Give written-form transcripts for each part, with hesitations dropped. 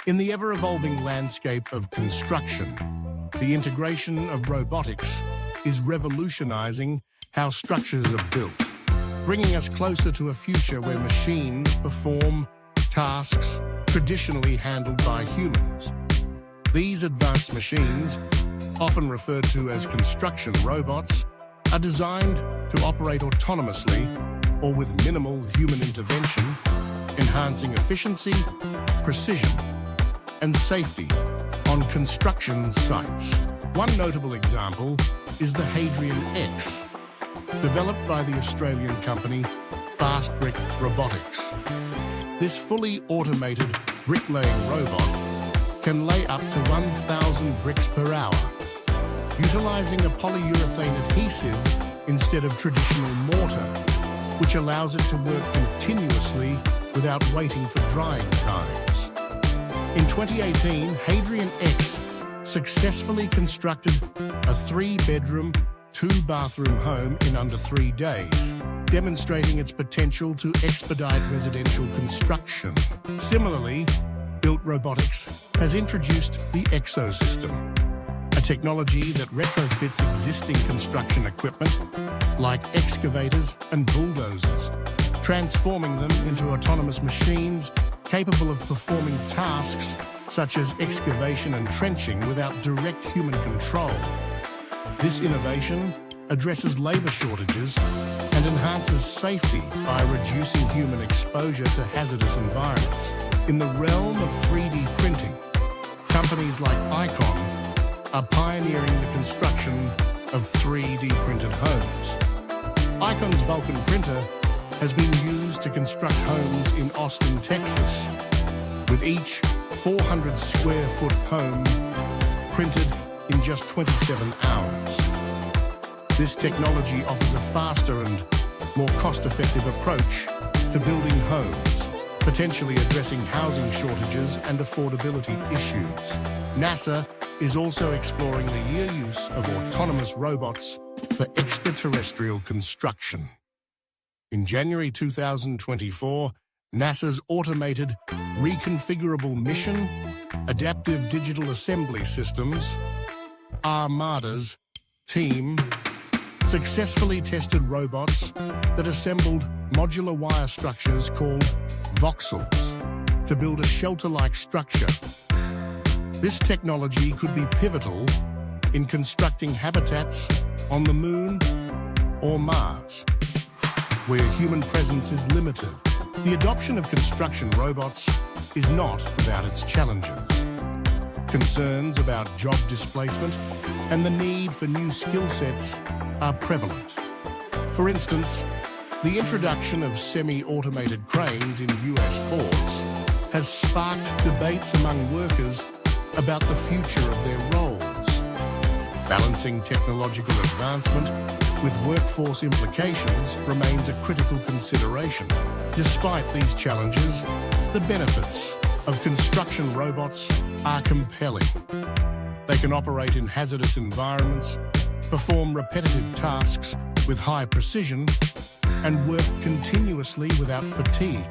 In the ever-evolving landscape of construction, the integration of robotics is revolutionizing how structures are built, bringing us closer to a future where machines perform tasks traditionally handled by humans. These advanced machines, often referred to as construction robots, are designed to operate autonomously or with minimal human intervention, enhancing efficiency, precision, and safety on construction sites. One notable example is the Hadrian X, developed by the Australian company Fast Brick Robotics. This fully automated bricklaying robot can lay up to 1,000 bricks per hour, utilizing a polyurethane adhesive instead of traditional mortar, which allows it to work continuously without waiting for drying times. In 2018, Hadrian X successfully constructed a 3-bedroom, 2-bathroom home in under 3 days, demonstrating its potential to expedite residential construction. Similarly, Built Robotics has introduced the Exosystem, a technology that retrofits existing construction equipment like excavators and bulldozers, transforming them into autonomous machines capable of performing tasks such as excavation and trenching without direct human control. This innovation addresses labor shortages and enhances safety by reducing human exposure to hazardous environments. In the realm of 3D printing, companies like Icon are pioneering the construction of 3D printed homes. Icon's Vulcan printer has been used to construct homes in Austin, Texas, with each 400 square foot home printed in just 27 hours. This technology offers a faster and more cost-effective approach to building homes, potentially addressing housing shortages and affordability issues. NASA is also exploring the use of autonomous robots for extraterrestrial construction. In January 2024, NASA's automated reconfigurable mission, adaptive digital assembly systems, Armada's team successfully tested robots that assembled modular wire structures called voxels to build a shelter-like structure. This technology could be pivotal in constructing habitats on the Moon or Mars, where human presence is limited. The adoption of construction robots is not without its challenges. Concerns about job displacement and the need for new skill sets are prevalent. For instance, the introduction of semi-automated cranes in US ports has sparked debates among workers about the future of their roles. Balancing technological advancement with workforce implications remains a critical consideration. Despite these challenges, the benefits of construction robots are compelling. They can operate in hazardous environments, perform repetitive tasks with high precision, and work continuously without fatigue,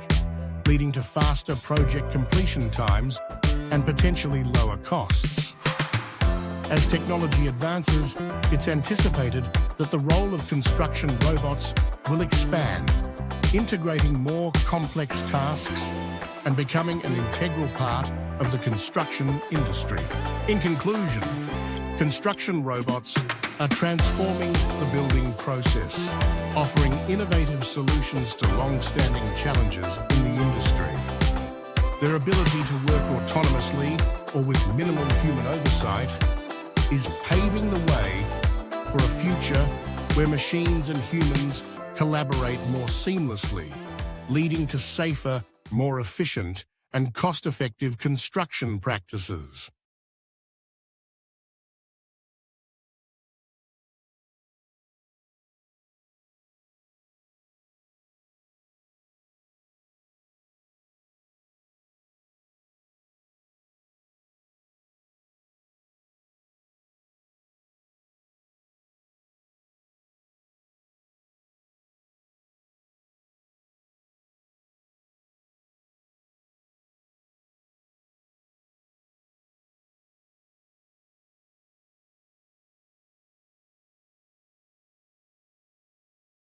leading to faster project completion times and potentially lower costs. As technology advances, it's anticipated that the role of construction robots will expand, integrating more complex tasks and becoming an integral part of the construction industry. In conclusion, construction robots are transforming the building process, offering innovative solutions to long-standing challenges in the industry. Their ability to work autonomously or with minimal human oversight is paving the way for a future where machines and humans collaborate more seamlessly, leading to safer, more efficient, and cost-effective construction practices.